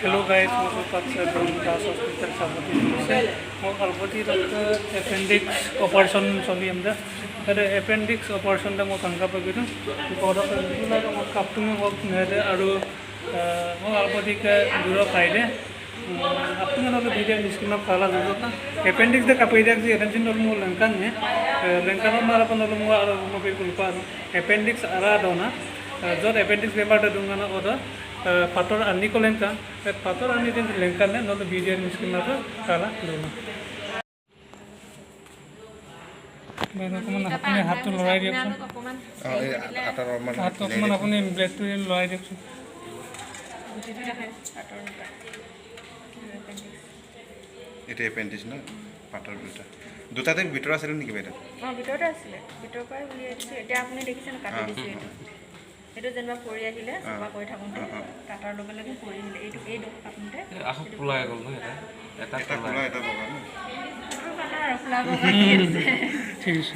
hello guys मैं पार्थ दास hospital साबती से मैं अलपति appendix operation चली आमदा अरे एपेंडिक्स ऑपरेशन मैं कंका पगिदो मैं कापटुंग नेदे और मैं अलपति के दूर फायदे अपने ना वीडियो स्क्रीन पर काला दूर का एपेंडिक्स दे कापे दिया कि एटेंशन नॉल मो लंकान में लंकान मारा पर नॉल मो और मो बिल्कुल पार एपेंडिक्स आरा दोना जो एपेंडिक्स बेमार दे दूंगा ना ओदा पाथर आनी को लेंका पाथर आनी दिन लेंका ने नॉल वीडियो स्क्रीन पर काला दूना मैं अपने हाथ तो लड़ाई दिया हाथ तो अपने ब्लेड तो लड़ाई दिया এটা এপেন্ডিক্স না পাটৰ দুটাতে ভিতৰ আছিল নেকি বাইদেউ ভিতৰতে আছিলে ভিতৰ পৰা উলিয়াই দিছে এতিয়া আপুনি দেখিছেনে কাটি দিছে এইটো যেনিবা পৰি আহিলে চাফা কৰি থাকোঁতে কাটাৰ লগে লগে পৰি আহিলে এইটো আপুনিতে আহক খোলাই গ'ল ন এটা এটা খোলা এটা বগা ন কাটাৰ খোলা বগা কি আছে ঠিক আছে